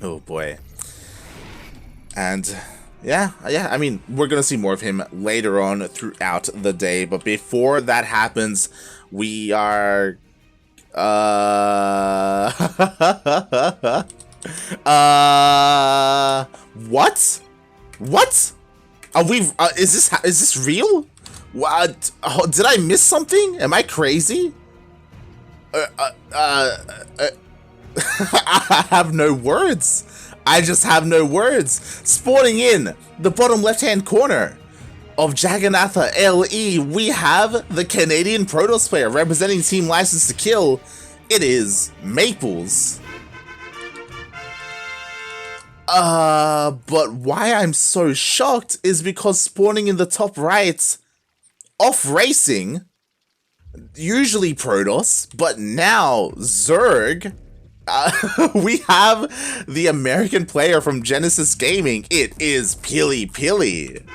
Oh boy. And yeah, I mean, we're gonna see more of him later on throughout the day, but before that happens, we are what? What? Are we is this real? What? Oh, did I miss something? Am I crazy? I have no words. I just have no words. Spawning in the bottom left-hand corner of Jagannatha LE, we have the Canadian Protoss player representing Team License to Kill. It is Maplez. But why I'm so shocked is because spawning in the top right, off racing, usually Protoss, but now Zerg. We have the American player from Genesis Gaming. It is PiLiPiLi.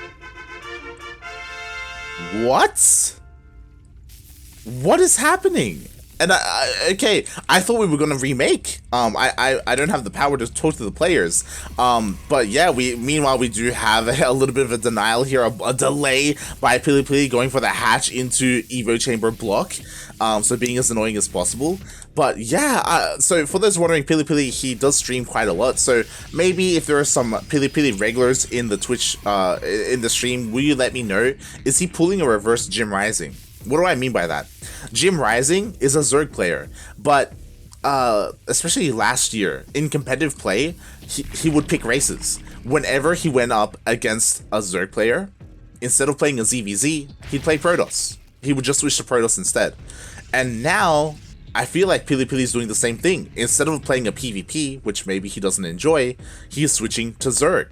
What? What is happening? And okay, I thought we were gonna remake. I don't have the power to talk to the players. But yeah, meanwhile we do have a little bit of a denial here, a delay by PiLiPiLi going for the hatch into Evo Chamber block. So being as annoying as possible. But yeah, so for those wondering, PiLiPiLi, he does stream quite a lot. So maybe if there are some PiLiPiLi regulars in the Twitch, in the stream, will you let me know? Is he pulling a reverse Jim Rising? What do I mean by that? Jim Rising is a Zerg player, but especially last year in competitive play, he would pick races. Whenever he went up against a Zerg player, instead of playing a ZvZ, he'd play Protoss. He would just switch to Protoss instead. And now I feel like PiLiPiLi is doing the same thing. Instead of playing a PvP, which maybe he doesn't enjoy, he is switching to Zerg.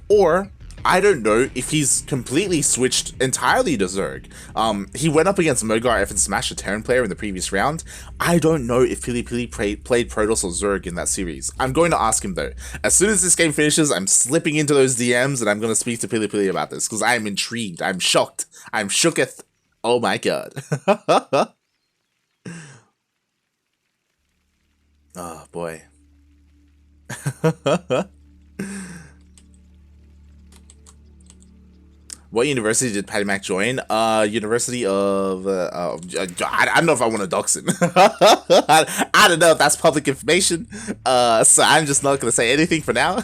Or I don't know if he's completely switched entirely to Zerg. He went up against Mogar F and smashed a Terran player in the previous round. I don't know if PiLiPiLi played Protoss or Zerg in that series. I'm going to ask him though. As soon as this game finishes, I'm slipping into those DMs and I'm going to speak to PiLiPiLi about this because I am intrigued. I'm shocked. I'm shooketh. Oh my god. Oh boy. What university did Patty Mac join? University of I don't know if I want to dox him. I don't know if that's public information. So I'm just not gonna say anything for now.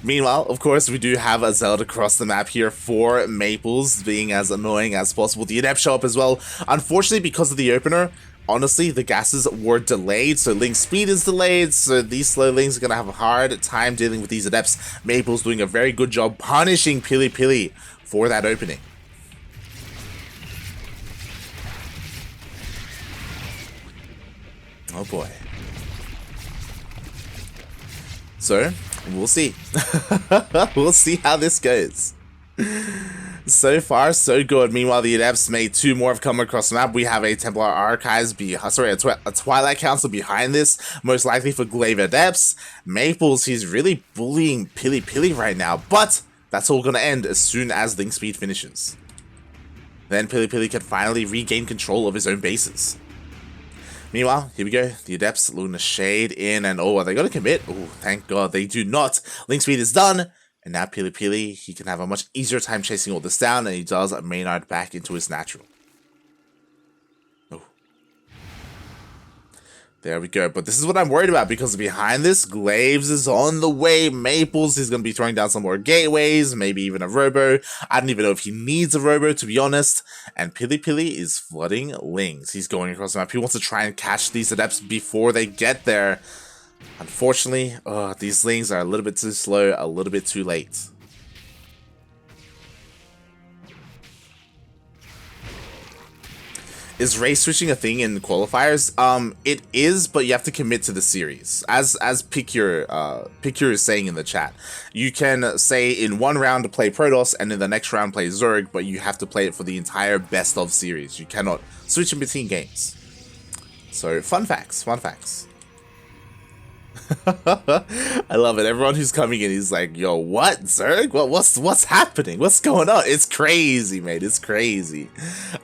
Meanwhile, of course, we do have a Zelda across the map here for Maplez, being as annoying as possible. The Adept show up as well. Unfortunately, because of the opener, honestly, the gases were delayed, so link speed is delayed, so these slow links are going to have a hard time dealing with these adepts. Maplez doing a very good job punishing PiLiPiLi for that opening. Oh boy. So, we'll see. We'll see how this goes. So far, so good. Meanwhile, the Adepts made two more have come across the map. We have a Templar Archives, a Twilight Council behind this, most likely for Glaive Adepts. Maplez, he's really bullying PiLiPiLi right now, but that's all going to end as soon as link speed finishes. Then PiLiPiLi can finally regain control of his own bases. Meanwhile, here we go. The Adepts looking to shade in, and oh, are they going to commit? Oh, thank God they do not. Link speed is done. And now PiLiPiLi, he can have a much easier time chasing all this down, and he does Maynard back into his natural. Oh. There we go. But this is what I'm worried about, because behind this, Glaives is on the way. Maplez is going to be throwing down some more gateways, maybe even a robo. I don't even know if he needs a robo, to be honest. And PiLiPiLi is flooding links. He's going across the map. He wants to try and catch these Adepts before they get there. Unfortunately, these lings are a little bit too slow, a little bit too late. Is race switching a thing in qualifiers? It is, but you have to commit to the series. As Picure is saying in the chat, you can say in one round to play Protoss and in the next round play Zerg, but you have to play it for the entire best of series. You cannot switch in between games. So fun facts, fun facts. I love it. Everyone who's coming in is like, yo, what, Zerg? What's happening? What's going on? It's crazy, mate. It's crazy.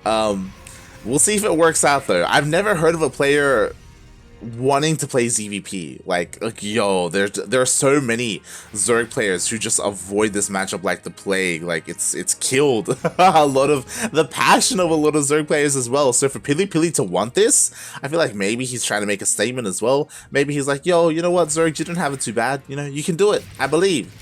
We'll see if it works out, though. I've never heard of a player wanting to play ZvP. Like yo, there are so many Zerg players who just avoid this matchup like the plague. Like it's killed a lot of the passion of a lot of Zerg players as well. So for PiLiPiLi to want this, I feel like maybe he's trying to make a statement as well. Maybe he's like, yo, you know what, Zerg, you don't have it too bad. You know, you can do it. I believe.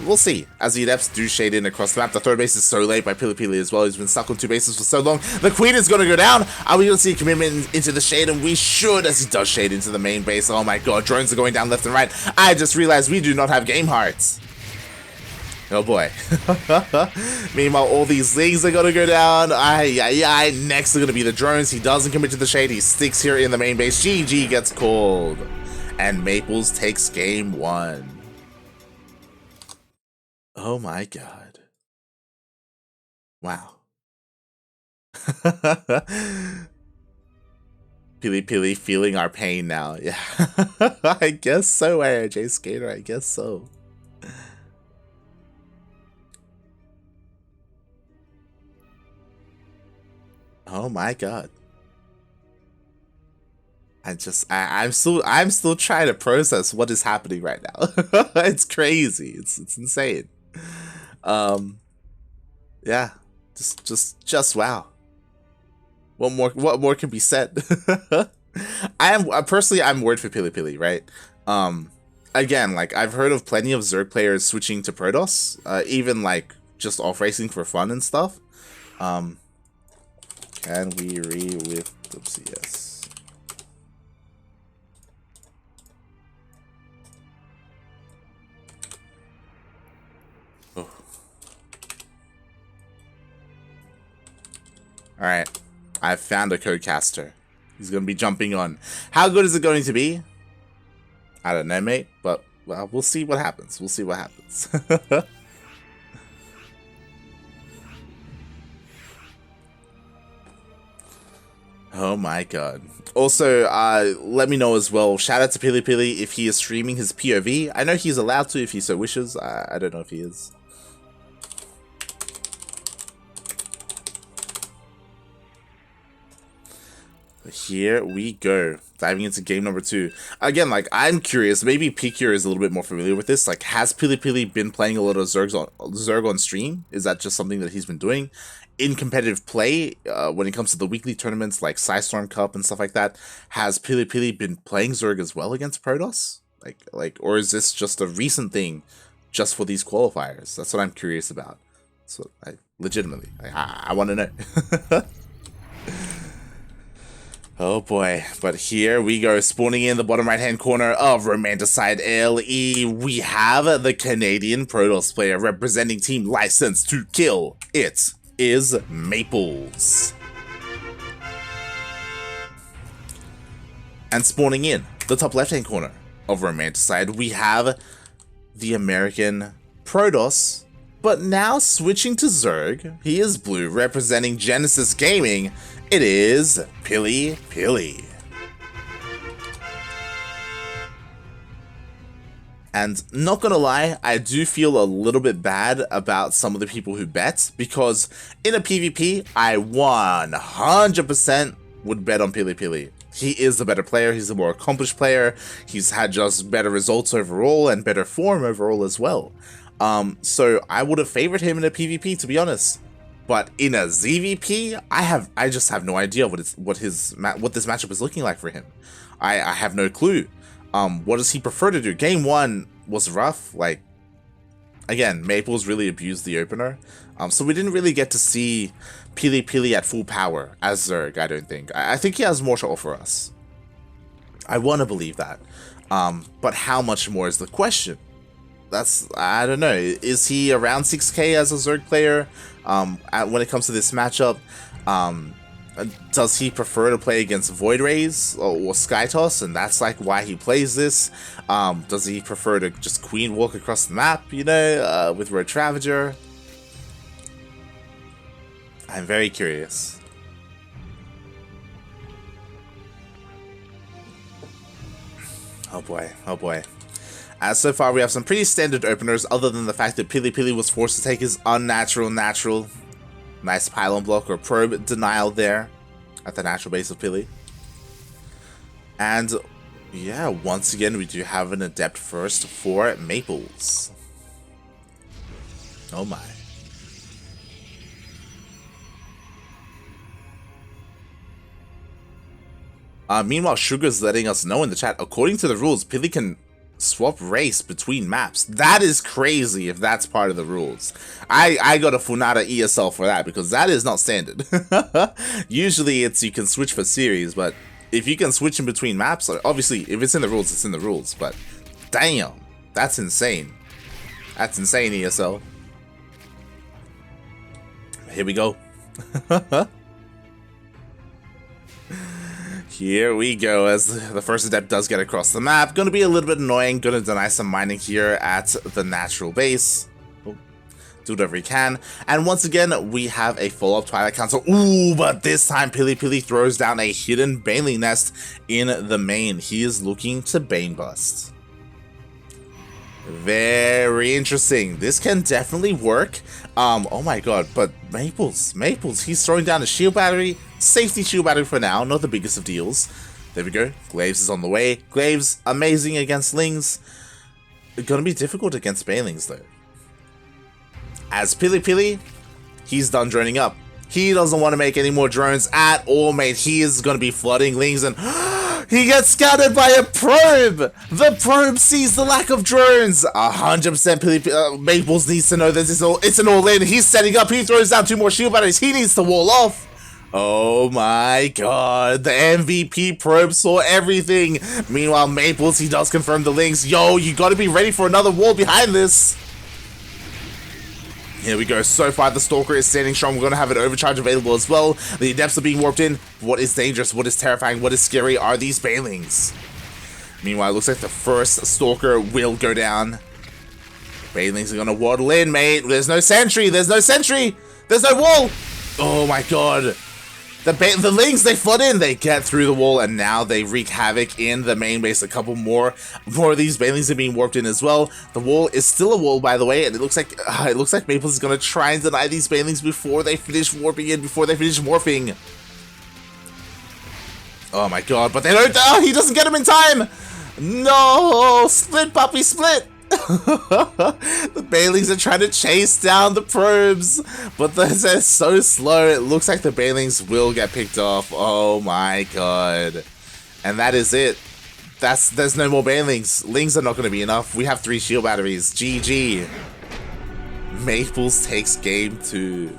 We'll see, as the Adepts do shade in across the map. The third base is so late by PiLiPiLi as well. He's been stuck on 2 bases for so long. The Queen is going to go down. Are we going to see a commitment into the shade? And we should, as he does shade into the main base. Oh my god, drones are going down left and right. I just realized we do not have game hearts. Oh boy. Meanwhile, all these leagues are going to go down. Next are going to be the drones. He doesn't commit to the shade. He sticks here in the main base. GG gets called. And Maplez takes game 1. Oh my god. Wow. PiLiPiLi feeling our pain now. Yeah. I guess so, ARJ Skater. I guess so. Oh my god. I'm still trying to process what is happening right now. It's crazy. It's insane. Yeah, just wow. What more can be said? I'm worried for PiLiPiLi, right? Again, like I've heard of plenty of Zerg players switching to Protoss, even like just off racing for fun and stuff. Can we with yes. Alright, I've found a codecaster. He's going to be jumping on. How good is it going to be? I don't know, mate, but well, we'll see what happens. We'll see what happens. Oh my god. Also, let me know as well. Shout out to PiLiPiLi if he is streaming his POV. I know he's allowed to if he so wishes. I don't know if he is. Here we go, diving into game number 2. Again, like I'm curious, maybe Pikier is a little bit more familiar with this. Like, has PiLiPiLi been playing a lot of Zerg on stream? Is that just something that he's been doing in competitive play when it comes to the weekly tournaments like Storm Cup and stuff like that? Has PiLiPiLi been playing Zerg as well against Protoss? Or is this just a recent thing, just for these qualifiers? That's what I'm curious about. So, legitimately, I want to know. Oh boy, but here we go, spawning in the bottom right-hand corner of Romanticide LE, we have the Canadian Protoss player representing Team License to Kill. It is Maplez. And spawning in the top left-hand corner of Romanticide, we have the American Protoss, but now switching to Zerg. He is blue, representing Genesis Gaming. It is PiLiPiLi. And not gonna lie, I do feel a little bit bad about some of the people who bet, because in a PvP, I 100% would bet on PiLiPiLi. He is the better player, he's a more accomplished player, he's had just better results overall and better form overall as well. So I would have favored him in a PvP, to be honest. But in a ZvP, I just have no idea what this matchup is looking like for him. I have no clue. What does he prefer to do? Game 1 was rough. Like, again, Maplez really abused the opener. So we didn't really get to see PiLiPiLi at full power as Zerg, I don't think. I think he has more to offer us. I want to believe that. But how much more is the question? I don't know. Is he around 6k as a Zerg player? When it comes to this matchup, does he prefer to play against Void Rays or Skytoss, and that's like why he plays this? Does he prefer to just queen walk across the map, you know, with Road Ravager? I'm very curious. Oh boy, oh boy. So far, we have some pretty standard openers, other than the fact that PiLiPiLi was forced to take his unnatural nice pylon block or probe denial there at the natural base of Pili. And Yeah, once again, we do have an Adept first for Maples. Oh my. Meanwhile, Sugar's letting us know in the chat, according to the rules, Pili can swap race between maps. That is crazy if that's part of the rules. I got a Funada ESL for that because that is not standard. Usually it's you can switch for series, but if you can switch in between maps, obviously if it's in the rules, it's in the rules, but damn, that's insane. That's insane, ESL. Here we go. Here we go, as the first Adept does get across the map. Gonna be a little bit annoying, gonna deny some mining here at the natural base. Oh, do whatever he can. And once again, we have a follow-up Twilight Council. Ooh, but this time PiLiPiLi throws down a hidden Baneling Nest in the main. He is looking to Bane Bust. Very interesting. This can definitely work. Oh my god, but Maples, he's throwing down a shield battery. Safety shield battery for now, not the biggest of deals. There we go. Glaives is on the way. Glaives, amazing against Lings. Gonna be difficult against Banelings though. As PiLiPiLi, he's done droning up. He doesn't want to make any more drones at all, mate. He is gonna be flooding Lings and he gets scattered by a probe! The probe sees the lack of drones! 100% Maples needs to know this is it's an all-in. He's setting up, he throws down 2 more shield batteries, he needs to wall off! Oh my god, the MVP probe saw everything! Meanwhile, Maples, he does confirm the links. Yo, you gotta be ready for another wall behind this! Here we go. So far, the Stalker is standing strong. We're going to have an overcharge available as well. The Adepts are being warped in. What is dangerous? What is terrifying? What is scary are these Banelings? Meanwhile, it looks like the first Stalker will go down. Banelings are going to waddle in, mate. There's no sentry. There's no sentry. There's no wall. Oh, my God. The Lings, they flood in, they get through the wall, and now they wreak havoc in the main base. A couple more of these Banelings are being warped in as well. The wall is still a wall, by the way, and it looks like Maples is gonna try and deny these Banelings before they finish warping in, before they finish morphing. Oh my god! But they don't. Oh, he doesn't get him in time. No, split, puppy, split. The Banelings are trying to chase down the probes, but they're so slow. It looks like the Banelings will get picked off. Oh my god. And that is it. There's no more Banelings. Lings are not going to be enough. We have 3 shield batteries. GG. Maples takes game 2.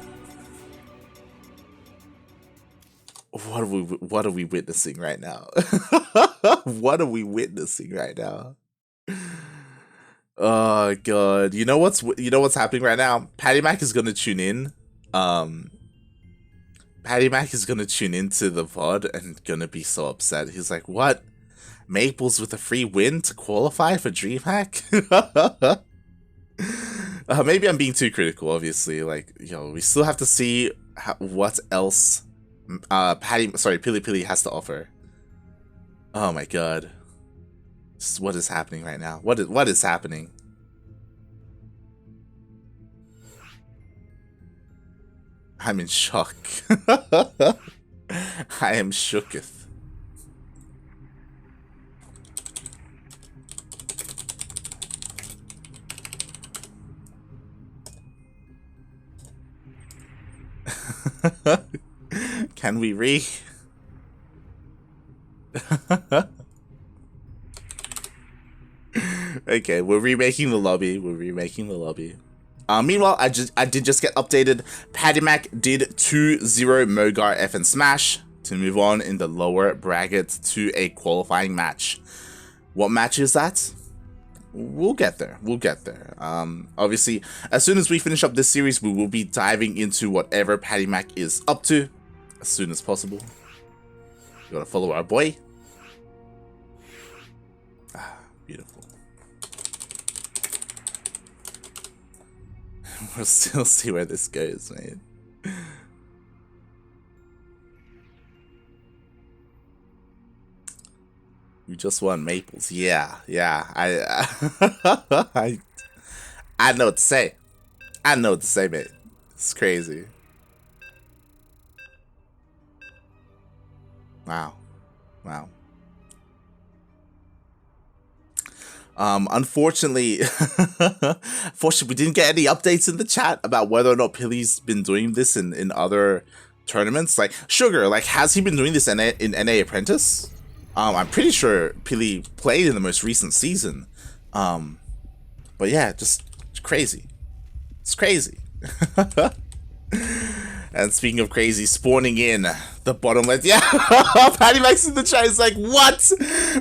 What are we witnessing right now? What are we witnessing right now? Oh god, you know what's happening right now? PattyMac is gonna tune in. PattyMac is gonna tune into the VOD and gonna be so upset. He's like, "What? Maples with a free win to qualify for DreamHack?" Maybe I'm being too critical. Obviously, like, we still have to see what else PiLiPiLi has to offer. Oh my god. What is happening right now? What is happening? I'm in shock. I am shooketh. Can we re? Okay, we're remaking the lobby. Meanwhile, I did just get updated. PattyMac did 2-0 Mogar F and Smash to move on in the lower bracket to a qualifying match. What match is that? We'll get there. Obviously, as soon as we finish up this series, we will be diving into whatever PattyMac is up to as soon as possible. You gotta follow our boy. Ah, beautiful. We'll still see where this goes, man. You just won Maples. Yeah. I know what to say. Mate. It's crazy. Wow. Unfortunately, unfortunately, we didn't get any updates in the chat about whether or not PiLi's been doing this in other tournaments. Like, Sugar, like, has he been doing this in NA Apprentice? I'm pretty sure PiLi played in the most recent season. But yeah, just crazy. It's crazy. And speaking of crazy, spawning in the bottom left. Yeah, Patty Max in the chat is like, what?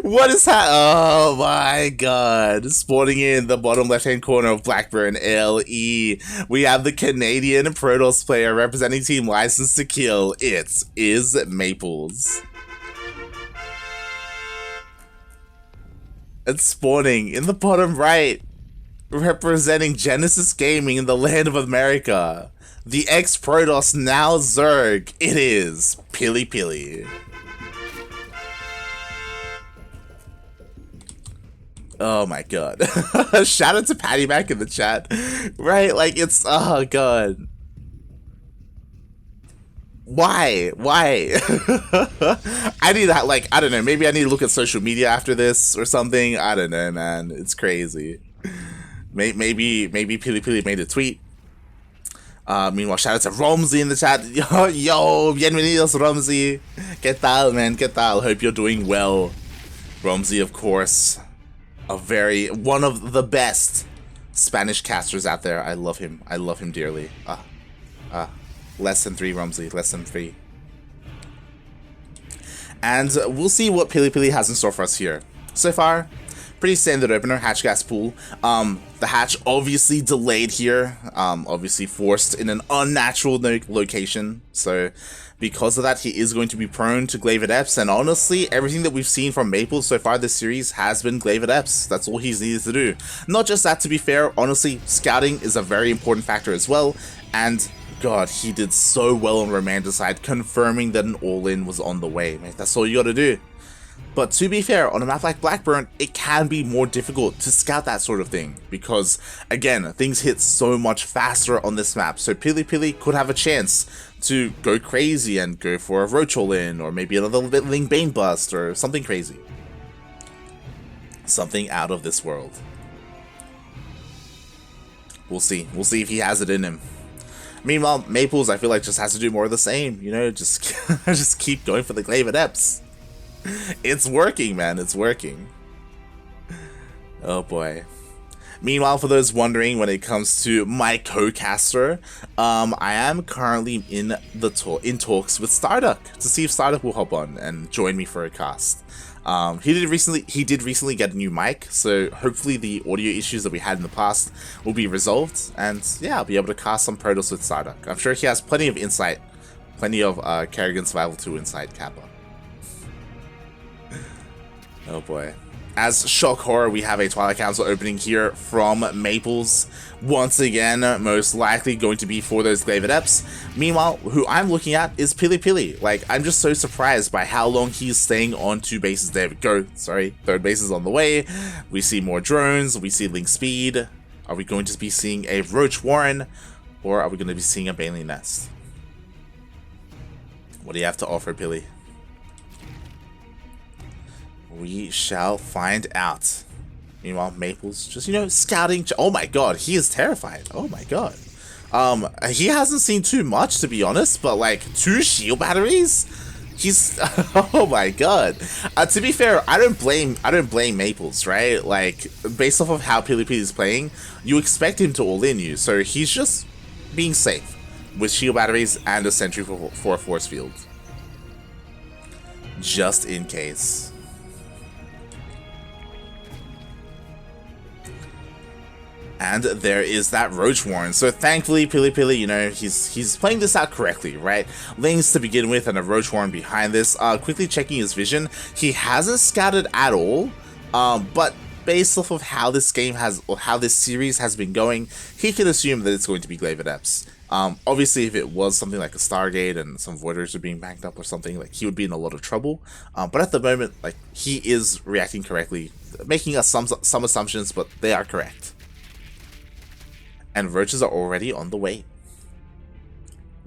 What is that? Oh my god. Spawning in the bottom left-hand corner of Blackburn LE. We have the Canadian Protoss player representing Team License to Kill. It is Maplez. And spawning in the bottom right, representing Genesis Gaming in the land of America. The ex-Protoss, now Zerg, it is PiLiPiLi. Oh my god. Shout out to Patty Mac in the chat. Right, like it's, oh god. Why? I need that, like, I don't know, maybe I need to look at social media after this or something. I don't know, man. It's crazy. Maybe PiLiPiLi made a tweet. Meanwhile, shout out to Romsey in the chat. Yo, bienvenidos, Romsey. ¿Qué tal, man? ¿Qué tal? Hope you're doing well. Romsey, of course, one of the best Spanish casters out there. I love him. I love him dearly. Less than 3, Romsey. Less than 3. And we'll see what PiLiPiLi has in store for us here. So far, pretty standard opener, hatch gas pool. The hatch obviously delayed here, obviously forced in an unnatural location. So because of that, he is going to be prone to glaive adepts. And honestly, everything that we've seen from Maplez so far this series has been glaive adepts. That's all he's needed to do. Not just that, to be fair, honestly, scouting is a very important factor as well. And god, he did so well on Romanticide, confirming that an all-in was on the way, mate. That's all you gotta do. But to be fair, on a map like Blackburn, it can be more difficult to scout that sort of thing, because, again, things hit so much faster on this map, so PiLiPiLi could have a chance to go crazy and go for a Roach all-in, or maybe another Ling Bane bust, or something crazy. Something out of this world. We'll see. We'll see if he has it in him. Meanwhile, Maplez, I feel like, just has to do more of the same, you know, just keep going for the glaive adepts. It's working, man. It's working. Oh boy. Meanwhile, for those wondering, when it comes to my co-caster, I am currently in talks with Starduck to see if Starduck will hop on and join me for a cast. He did recently get a new mic, so hopefully the audio issues that we had in the past will be resolved, and yeah, I'll be able to cast some Protoss with Starduck. I'm sure he has plenty of insight, plenty of Kerrigan Survival 2 insight, Kappa. Oh boy. As shock horror, we have a Twilight Council opening here from Maplez. Once again, most likely going to be for those glaive adepts. Meanwhile, who I'm looking at is PiLiPiLi. Like, I'm just so surprised by how long he's staying on 2 bases. There we go. Sorry, 3rd base is on the way. We see more drones. We see link speed. Are we going to be seeing a Roach Warren, or are we going to be seeing a Bailey Nest? What do you have to offer, Pili? We shall find out. Meanwhile, Maplez just, you know, scouting. Oh my god, he is terrified. Oh my god. He hasn't seen too much, to be honest, but like 2 shield batteries? He's oh my god. To be fair, I don't blame Maplez, right? Like, based off of how PiLiPiLi is playing, you expect him to all-in you, so he's just being safe with shield batteries and a sentry for a force field. Just in case. And there is that Roach Warren. So thankfully, PiLiPiLi, you know, he's playing this out correctly, right? Lanes to begin with and a Roach Warren behind this. Quickly checking his vision. He hasn't scouted at all, but based off of how this game has, or how this series has been going, he can assume that it's going to be glaive adepts. Obviously, if it was something like a Stargate and some Voiders are being banked up or something, like, he would be in a lot of trouble. But at the moment, like, he is reacting correctly, making us some assumptions, but they are correct. And roaches are already on the way.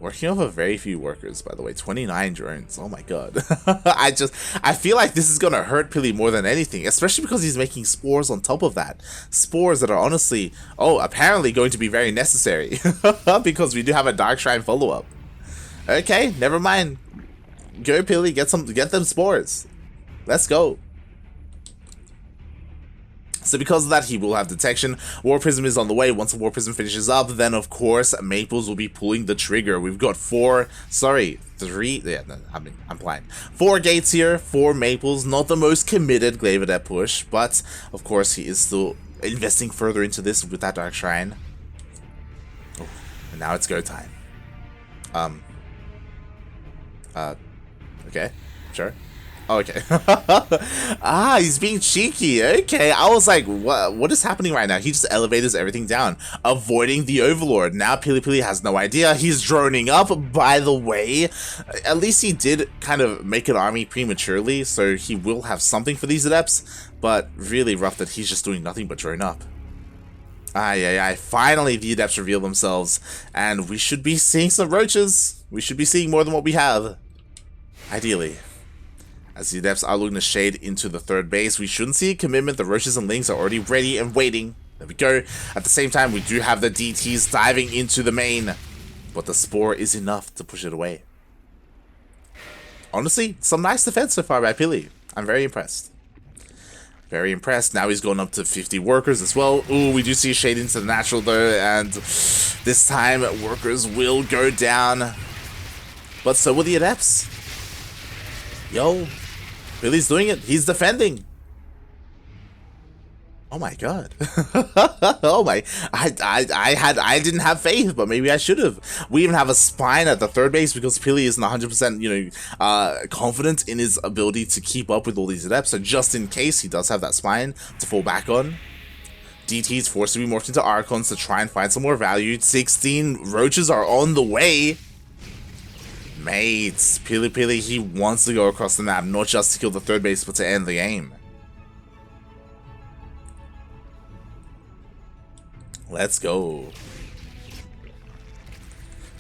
Working off of very few workers, by the way. 29 drones. Oh my god. I feel like this is gonna hurt Pili more than anything, especially because he's making spores on top of that. Spores that are honestly, apparently going to be very necessary. Because we do have a Dark Shrine follow-up. Okay, never mind. Go Pili, get them spores. Let's go. So because of that, he will have detection. War Prism is on the way. Once the War Prism finishes up, then of course Maplez will be pulling the trigger. We've got 4 gates here for Maplez. Not the most committed Glaive Adept push, but of course he is still investing further into this with that Dark Shrine. Oh, and now it's go time. Okay, sure. Okay. He's being cheeky. Okay, I was like, what is happening right now? He just elevates everything down, avoiding the Overlord. Now PiLiPiLi has no idea. He's droning up, by the way. At least he did kind of make an army prematurely, so he will have something for these Adepts, but really rough that he's just doing nothing but drone up. Finally the Adepts reveal themselves, and we should be seeing some roaches. We should be seeing more than what we have. Ideally. As the Adepts are looking to shade into the third base, we shouldn't see a commitment. The Roaches and Lings are already ready and waiting. There we go. At the same time, we do have the DTs diving into the main, but the Spore is enough to push it away. Honestly, some nice defense so far by Pili. I'm very impressed. Very impressed. Now he's going up to 50 workers as well. Ooh, we do see a shade into the natural though, and this time workers will go down. But so will the Adepts. Yo, Pili's doing it. He's defending. Oh my god. Oh my. I didn't have faith, but maybe I should have. We even have a spine at the third base because Pili isn't 100%, confident in his ability to keep up with all these Adepts. So just in case he does have that spine to fall back on, DT is forced to be morphed into Archons to try and find some more value. 16 Roaches are on the way. Mates, PiLiPiLi, he wants to go across the map, not just to kill the third base, but to end the game. Let's go.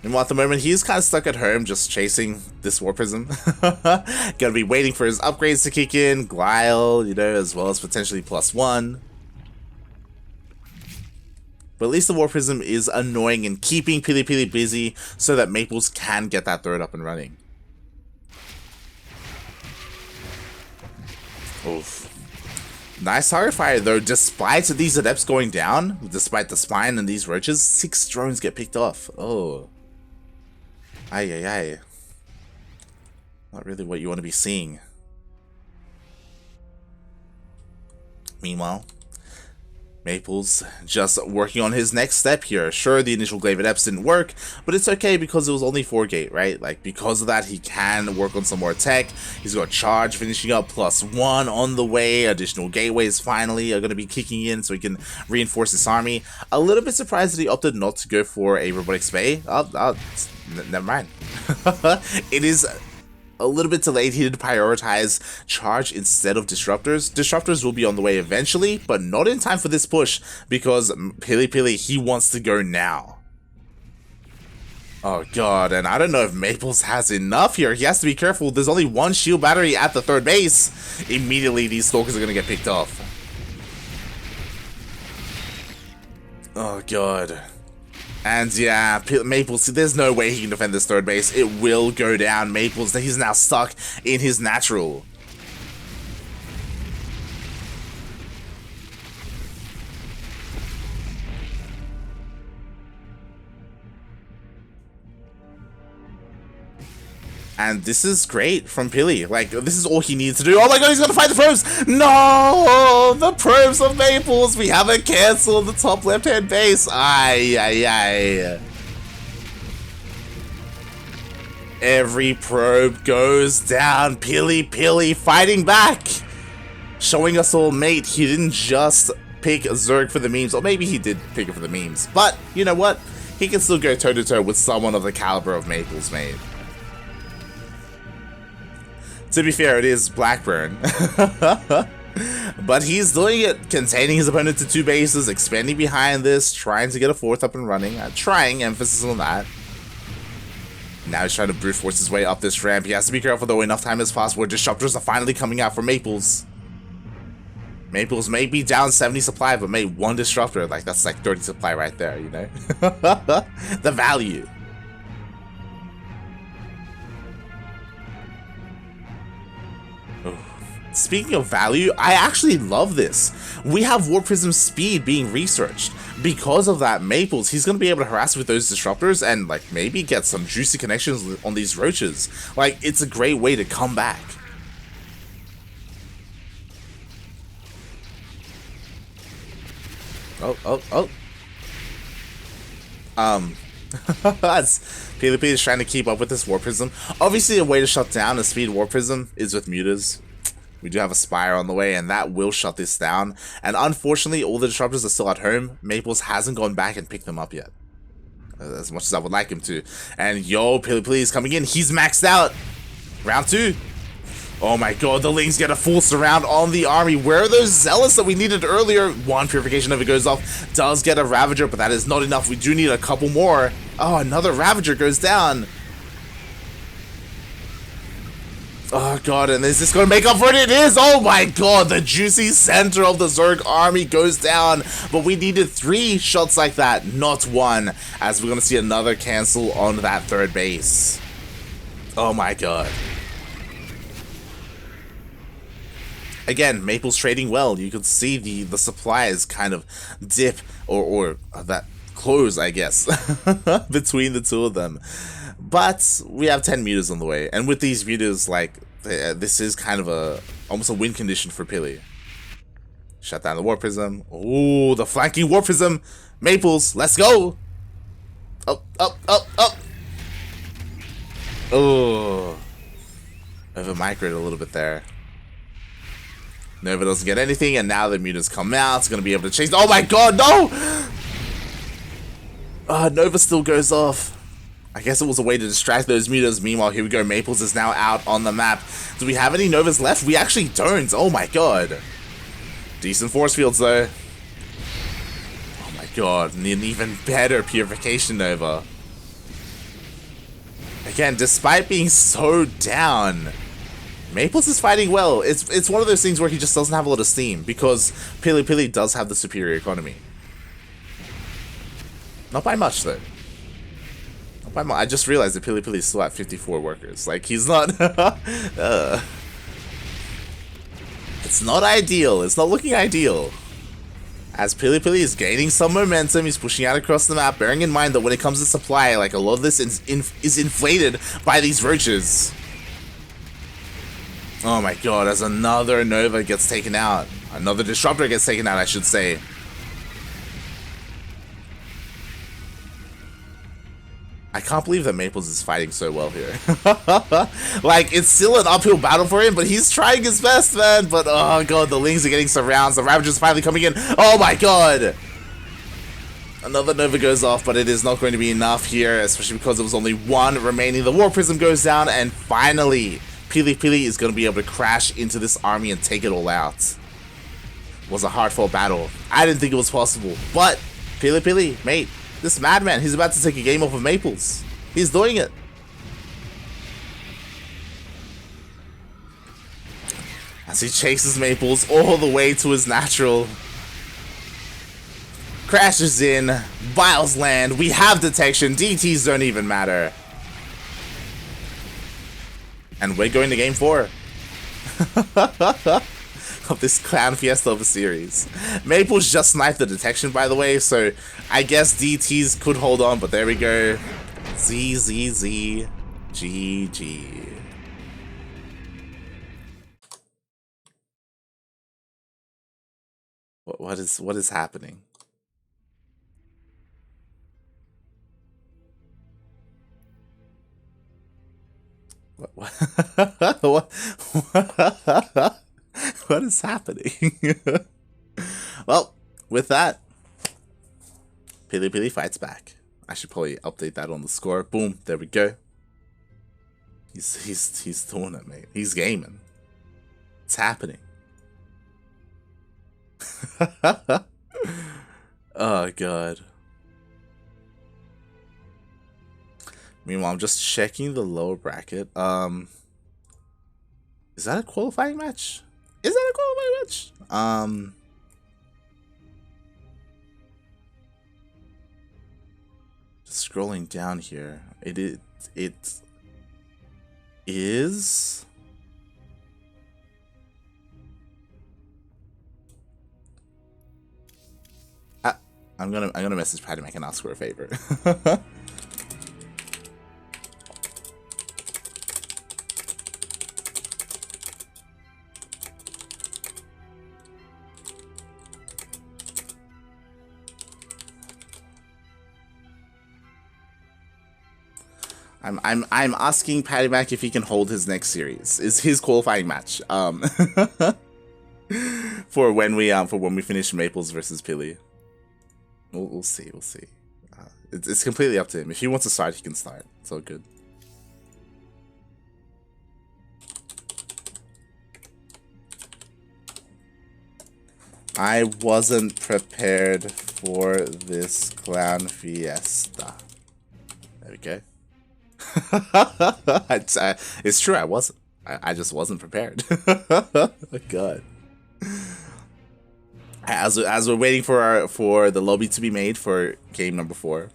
Meanwhile, at the moment, he's kind of stuck at home, just chasing this War Prism. Gonna be waiting for his upgrades to kick in, Guile, as well as potentially +1. But at least the War Prism is annoying and keeping PiLiPiLi busy so that Maplez can get that third up and running. Oof. Nice Qualifier though, despite these Adepts going down, despite the spine and these Roaches, 6 drones get picked off. Oh. Ay. Not really what you want to be seeing. Meanwhile, Maplez just working on his next step here. Sure, the initial Glaive Adepts didn't work, but it's okay because it was only 4 gate, right? Like, because of that, he can work on some more tech. He's got Charge finishing up, +1 on the way. Additional gateways finally are going to be kicking in so he can reinforce his army. A little bit surprised that he opted not to go for a Robotic Spay. Never mind. It is a little bit delayed. He did prioritize Charge instead of Disruptors. Disruptors will be on the way eventually, but not in time for this push because PiLiPiLi, he wants to go now. Oh god, and I don't know if Maplez has enough here. He has to be careful. There's only 1 shield battery at the third base. Immediately, these Stalkers are going to get picked off. Oh god. And yeah, Maplez, there's no way he can defend this third base. It will go down. Maplez, he's now stuck in his natural. And this is great from Pili. Like, this is all he needs to do. Oh my god, he's gonna fight the probes! No! The probes of Maplez! We have a cancel on the top left-hand base. Ay. Every probe goes down. PiLiPiLi fighting back! Showing us all, mate, he didn't just pick Zerg for the memes. Or maybe he did pick it for the memes. But, you know what? He can still go toe-to-toe with someone of the caliber of Maplez, mate. To be fair, it is Blackburn. But he's doing it, containing his opponent to 2 bases, expanding behind this, trying to get a 4th up and running. Trying, emphasis on that. Now he's trying to brute force his way up this ramp. He has to be careful though, enough time has passed where disruptors are finally coming out for Maplez. Maplez may be down 70 supply, but made one disruptor. Like, that's like 30 supply right there, you know? The value. Speaking of value, I actually love this. We have Warp Prism speed being researched. Because of that, Maplez, he's going to be able to harass with those disruptors and, like, maybe get some juicy connections on these roaches. Like, it's a great way to come back. Oh. As PiLiPiLi is trying to keep up with this Warp Prism. Obviously, a way to shut down a speed Warp Prism is with mutas. We do have a Spire on the way, and that will shut this down. And unfortunately, all the disruptors are still at home. Maplez hasn't gone back and picked them up yet, as much as I would like him to. And yo, PiLiPiLi is coming in. He's maxed out. Round 2. Oh my god, the Lings get a full surround on the army. Where are those Zealots that we needed earlier? One Purification Nova goes off. Does get a Ravager, but that is not enough. We do need a couple more. Oh, another Ravager goes down. Oh god, and is this gonna make up for it? It is! Oh my god, the juicy center of the Zerg army goes down. But we needed 3 shots like that, not 1. As we're gonna see another cancel on that 3rd base. Oh my god. Again, Maplez trading well. You could see the supplies kind of dip, or that close, I guess, between the two of them. But we have 10 meters on the way, and with these meters, like, this is kind of almost a win condition for Pili. Shut down the Warp Prism. Oh, the flanking Warp Prism. Maplez, let's go. Up. Oh, over microed a little bit there. Nova doesn't get anything, and now the mutas come out. It's gonna be able to chase. Oh my god, no! Nova still goes off. I guess it was a way to distract those mutas. Meanwhile, here we go. Maplez is now out on the map. Do we have any Novas left? We actually don't. Oh my god. Decent force fields, though. Oh my god. And an even better Purification Nova. Again, despite being so down, Maplez is fighting well. It's one of those things where he just doesn't have a lot of steam, because PiLiPiLi does have the superior economy. Not by much, though. Not by much. I just realized that PiLiPiLi is still at 54 workers. Like, he's not... It's not ideal. It's not looking ideal. As PiLiPiLi is gaining some momentum, he's pushing out across the map, bearing in mind that when it comes to supply, like, a lot of this is inflated by these roaches. Oh my god, as another Nova gets taken out. Another Disruptor gets taken out, I should say. I can't believe that Maplez is fighting so well here. Like, it's still an uphill battle for him, but he's trying his best, man. But, oh god, the Lings are getting surrounds. The Ravagers finally coming in. Oh my god! Another Nova goes off, but it is not going to be enough here, especially because there was only 1 remaining. The Warp Prism goes down, and finally, PiLiPiLi is going to be able to crash into this army and take it all out. It was a hard-fought battle. I didn't think it was possible, but PiLiPiLi, mate, this madman, he's about to take a game off of Maplez. He's doing it. As he chases Maplez all the way to his natural. Crashes in, Biles land, we have detection, DTs don't even matter. And we're going to game 4 of this Clown Fiesta of a series. Maplez just sniped the detection, by the way, so I guess DTs could hold on, but there we go. ZZZ. GG. What is happening? What is happening? Well, with that, PiLiPiLi fights back. I should probably update that on the score. Boom, there we go. He's doing it, mate. He's gaming. It's happening. Oh god. Meanwhile, I'm just checking the lower bracket. Is that a qualifying match? Is that a qualifying match? Just scrolling down here. It is. I'm gonna message PiLiPiLi and ask for a favor. I'm asking PiLiPiLi if he can hold his next series. Is his qualifying match for when we finish Maples versus Pili. We'll see. It's completely up to him. If he wants to start, he can start. It's all good. I wasn't prepared for this clown fiesta. There we go. It's true, I wasn't. I just wasn't prepared. Oh, God. As we're waiting for the lobby to be made for game number 4.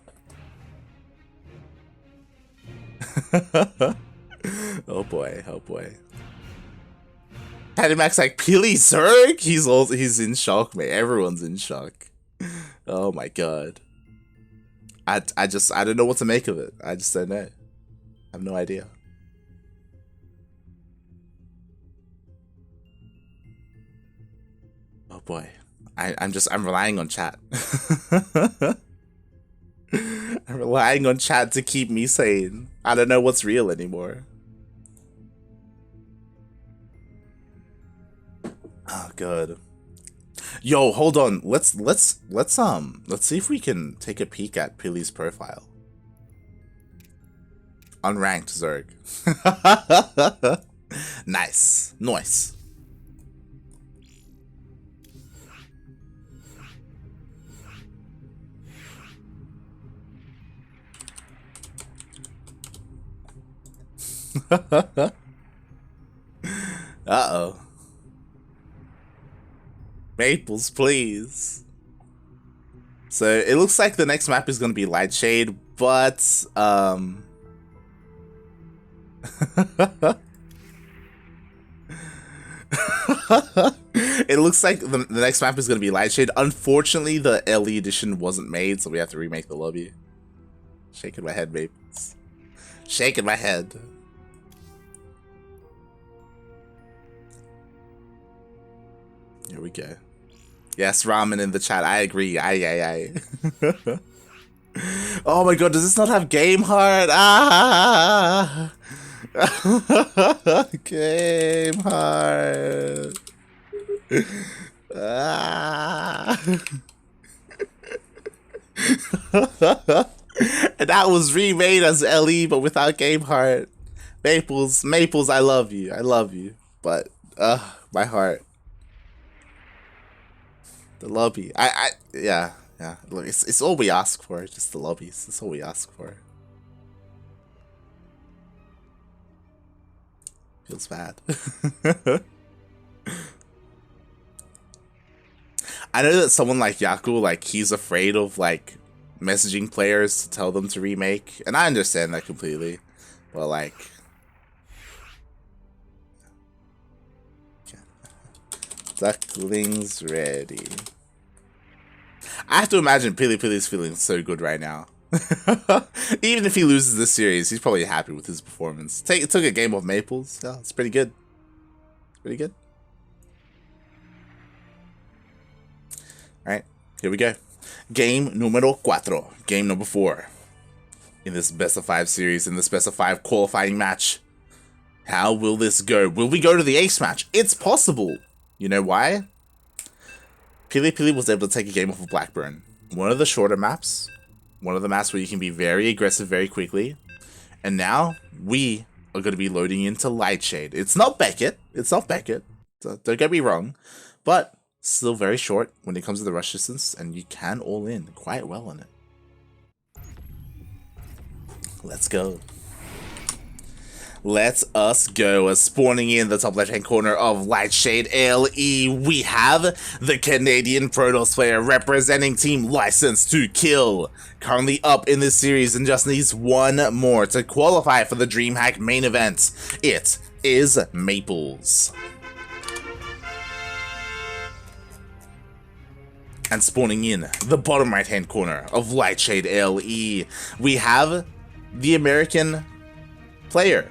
Oh boy. PiLiPiLi's like, Pili Zerg? He's in shock, man. Everyone's in shock. Oh my God. I don't know what to make of it. I just don't know. I have no idea. Oh boy. I'm relying on chat. I'm relying on chat to keep me sane. I don't know what's real anymore. Oh God. Yo, hold on. Let's see if we can take a peek at Pili's profile. Unranked Zerg. Nice. Uh-oh. Maples, please. So it looks like the next map is going to be Lightshade, but it looks like the next map is going to be Lightshade. Unfortunately, the LE edition wasn't made, so we have to remake the lobby. Shaking my head, Maples. Shaking my head. Here we go. Yes, ramen in the chat. I agree. Aye. Oh my God, does this not have game heart? Ah! Game heart. Ah! And that was remade as LE, but without game heart. Maples, I love you. But, my heart. The lobby. Yeah. Look, it's all we ask for. Just the lobbies. That's all we ask for. Feels bad. I know that someone like Yaku, like, he's afraid of, like, messaging players to tell them to remake. And I understand that completely. But, like... Ducklings ready. I have to imagine PiLiPiLi's feeling so good right now. Even if he loses this series, he's probably happy with his performance. Took a game of Maples. Yeah, it's pretty good. Alright, here we go. Game numero 4. Game number 4. In this best of 5 series, in this best of 5 qualifying match. How will this go? Will we go to the ace match? It's possible. You know why? PiLiPiLi was able to take a game off of Blackburn. One of the shorter maps. One of the maps where you can be very aggressive very quickly. And now, we are going to be loading into Lightshade. It's not Beckett. So don't get me wrong. But, still very short when it comes to the rush distance. And you can all in quite well on it. Let's go. Let us go. Spawning in the top left-hand corner of Lightshade LE, we have the Canadian Protoss player representing Team License to Kill. Currently up in this series and just needs one more to qualify for the DreamHack main event. It is Maplez. And spawning in the bottom right-hand corner of Lightshade LE, we have the American player,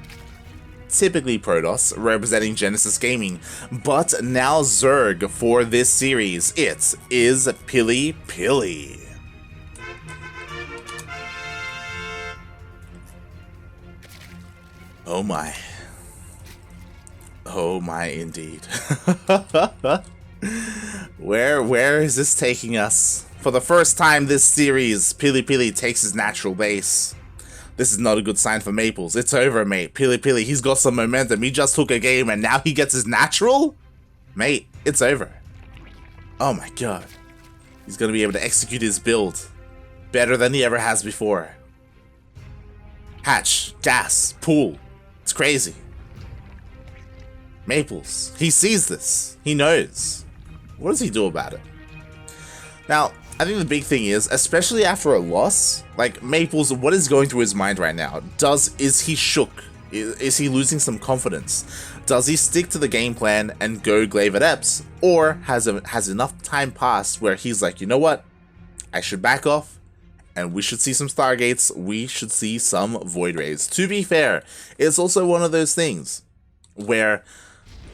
typically Protoss, representing Genesis Gaming, but now Zerg for this series. It is PiLiPiLi. Oh my. Oh my indeed. Where is this taking us? For the first time this series, PiLiPiLi takes his natural base. This is not a good sign for Maplez. It's over, mate. PiLiPiLi, he's got some momentum. He just took a game and now he gets his natural? Mate, it's over. Oh my god. He's gonna be able to execute his build better than he ever has before. Hatch, gas, pool. It's crazy. Maplez, he sees this. He knows. What does he do about it? Now, I think the big thing is, especially after a loss, like Maplez, what is going through his mind right now? Is he shook? Is he losing some confidence? Does he stick to the game plan and go glaive at Eps? Or has enough time passed where he's like, you know what? I should back off and we should see some Stargates. We should see some Void Rays. To be fair, it's also one of those things where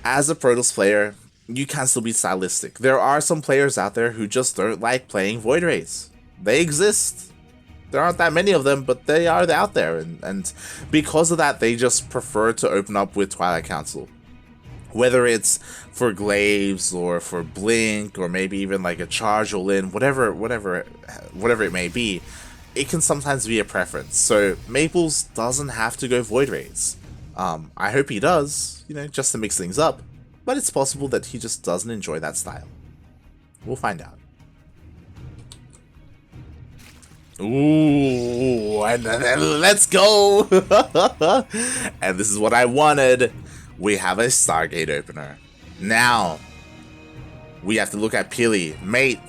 as a Protoss player, you can still be stylistic. There are some players out there who just don't like playing Void Rays. They exist. There aren't that many of them, but they are out there. And because of that, they just prefer to open up with Twilight Council. Whether it's for glaives or for blink or maybe even like a charge all in, whatever it may be, it can sometimes be a preference. So Maplez doesn't have to go Void Rays. I hope he does, you know, just to mix things up. But it's possible that he just doesn't enjoy that style. We'll find out. Ooh, and let's go! And this is what I wanted. We have a Stargate opener. Now, we have to look at Pili. Mate,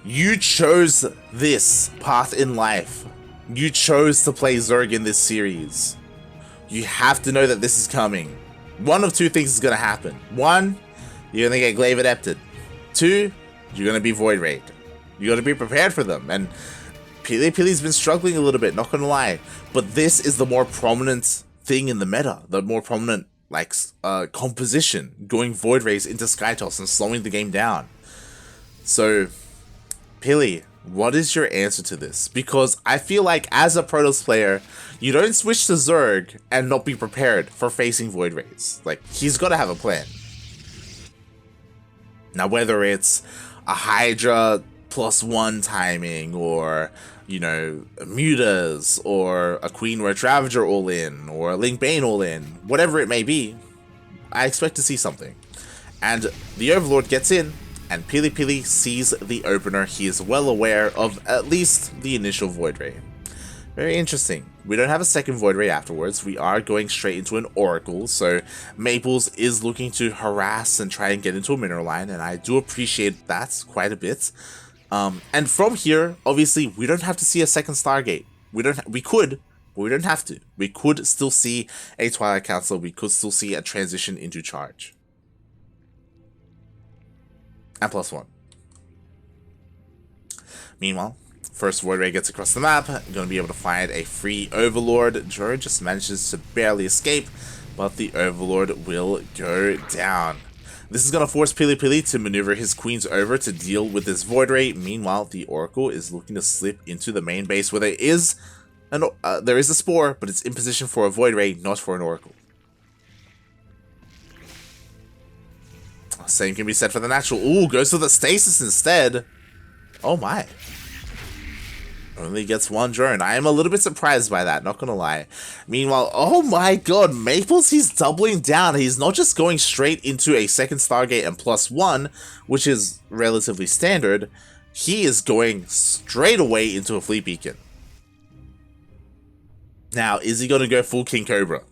you chose this path in life. You chose to play Zerg in this series. You have to know that this is coming. One of two things is going to happen. One, you're going to get glaive adapted. Two, you're going to be void raid. You're going to be prepared for them. And PiLiPiLi's been struggling a little bit, not going to lie. But this is the more prominent thing in the meta. The more prominent like composition. Going void rays into Skytoss and slowing the game down. So, Pili, what is your answer to this? Because I feel like as a Protoss player, you don't switch to Zerg and not be prepared for facing Void Rays. Like, he's got to have a plan. Now, whether it's a Hydra +1 timing, or, you know, Mutas, or a Queen Roach Ravager all in, or a Link Bane all in, whatever it may be, I expect to see something. And the Overlord gets in, and PiLiPiLi sees the opener. He is well aware of at least the initial Void Ray. Very interesting. We don't have a second Void Ray afterwards. We are going straight into an Oracle, so Maplez is looking to harass and try and get into a mineral line, and I do appreciate that quite a bit. And from here, obviously, we don't have to see a second Stargate. We could, but we don't have to. We could still see a Twilight Council. We could still see a transition into charge. And +1. Meanwhile, first Void Ray gets across the map, going to be able to find a free Overlord. Joe just manages to barely escape, but the Overlord will go down. This is going to force PiLiPiLi to maneuver his queens over to deal with this Void Ray. Meanwhile, the Oracle is looking to slip into the main base where there is a Spore, but it's in position for a Void Ray, not for an Oracle. Same can be said for the natural. Ooh, goes to the stasis instead. Oh my. Only gets one drone. I am a little bit surprised by that, not gonna lie. Meanwhile, oh my god, Maplez, he's doubling down. He's not just going straight into a second Stargate and +1, which is relatively standard. He is going straight away into a fleet beacon. Now, is he going to go full King Cobra?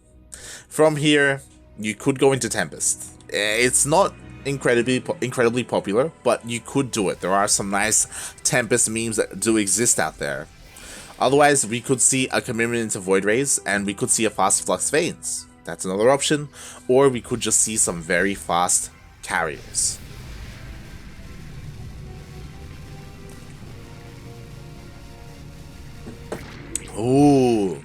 From here, you could go into Tempest. It's not incredibly popular, but you could do it. There are some nice Tempest memes that do exist out there. Otherwise, we could see a commitment into Void Rays, and we could see a fast Flux Veins. That's another option. Or we could just see some very fast carriers. Ooh.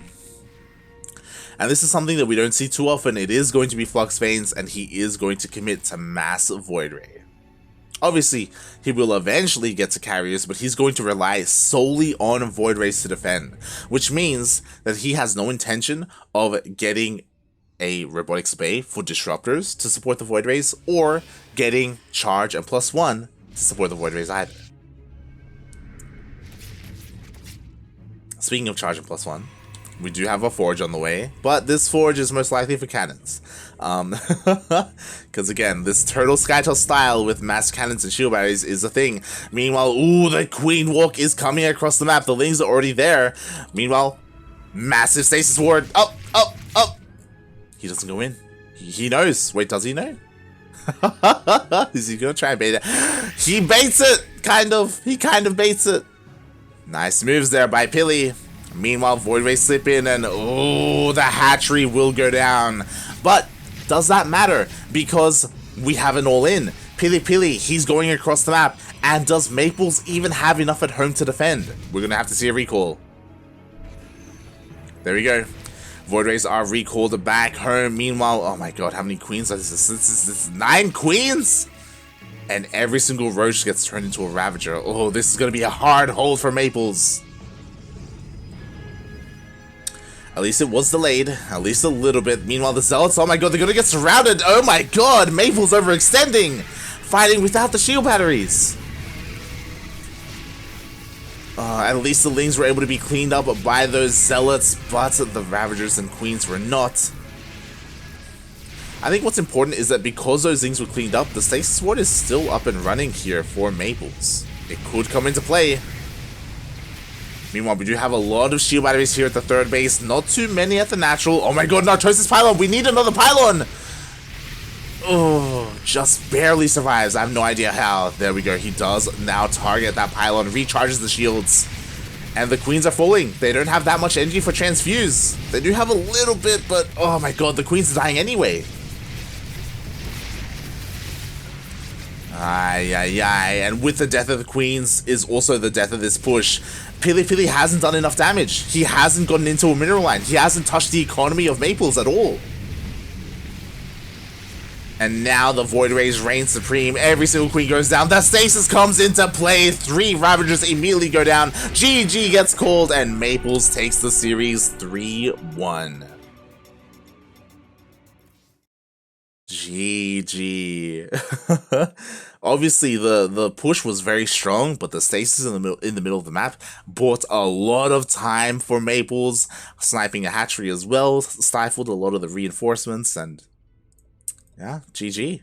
And this is something that we don't see too often. It is going to be Flux Veins, and he is going to commit to massive Void Ray. Obviously, he will eventually get to carriers, but he's going to rely solely on Void Rays to defend, which means that he has no intention of getting a Robotics Bay for Disruptors to support the Void Rays, or getting Charge and +1 to support the Void Rays either. Speaking of Charge and +1, we do have a Forge on the way, but this Forge is most likely for cannons. Because again, this Turtle Skytail style with mass cannons and shield batteries is a thing. Meanwhile, ooh, the Queen Walk is coming across the map. The Lings are already there. Meanwhile, massive Stasis Ward. Up, up, up. He doesn't go in. He knows. Wait, does he know? Is he gonna try and bait it? He baits it, kind of. He kind of baits it. Nice moves there by Pili. Meanwhile, Void Ray slip in, and oh, the hatchery will go down. But does that matter? Because we have an all-in. PiLiPiLi, he's going across the map. And does Maplez even have enough at home to defend? We're going to have to see a recall. There we go. Void Rays are recalled back home. Meanwhile, oh my god, how many queens are this? This is 9 queens? And every single Roach gets turned into a Ravager. Oh, this is going to be a hard hold for Maplez. At least it was delayed, at least a little bit. Meanwhile, the Zealots, oh my god, they're gonna get surrounded. Oh my god, Maplez overextending. Fighting without the shield batteries. At least the Lings were able to be cleaned up by those Zealots, but the Ravagers and Queens were not. I think what's important is that because those things were cleaned up, the Stasis Ward is still up and running here for Maplez. It could come into play. Meanwhile, we do have a lot of shield batteries here at the third base. Not too many at the natural. Oh my god, Narcosis Pylon. We need another Pylon. Oh, just barely survives. I have no idea how. There we go. He does now target that Pylon. Recharges the shields. And the Queens are falling. They don't have that much energy for Transfuse. They do have a little bit, but oh my god, the Queens are dying anyway. And with the death of the Queens is also the death of this push. PiLiPiLi hasn't done enough damage. He hasn't gotten into a mineral line. He hasn't touched the economy of Maplez at all. And now the Void Rays reign supreme. Every single Queen goes down. The Stasis comes into play. 3 Ravagers immediately go down. GG gets called, and Maplez takes the series 3-1. GG. Obviously, the push was very strong, but the Stasis in the middle of the map bought a lot of time for Maplez. Sniping a hatchery as well stifled a lot of the reinforcements, and yeah, GG.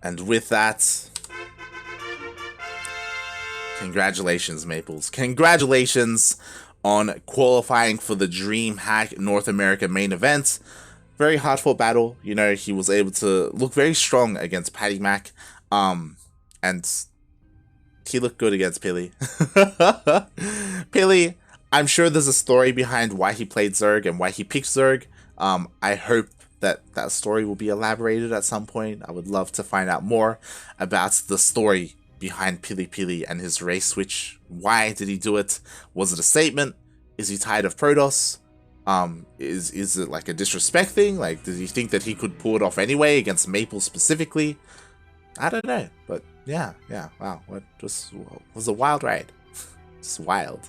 And with that, congratulations, Maplez. Congratulations on qualifying for the DreamHack North America main event. Very hard-fought battle. You know, he was able to look very strong against Patty Mac. And he looked good against Pili. Pili, I'm sure there's a story behind why he played Zerg and why he picked Zerg. I hope that that story will be elaborated at some point. I would love to find out more about the story behind PiLiPiLi and his race switch. Why did he do it? Was it a statement? Is he tired of Protoss? Is it like a disrespect thing? Like, did he think that he could pull it off anyway against Maple specifically? I don't know, but yeah, wow, what was a wild ride. It's wild.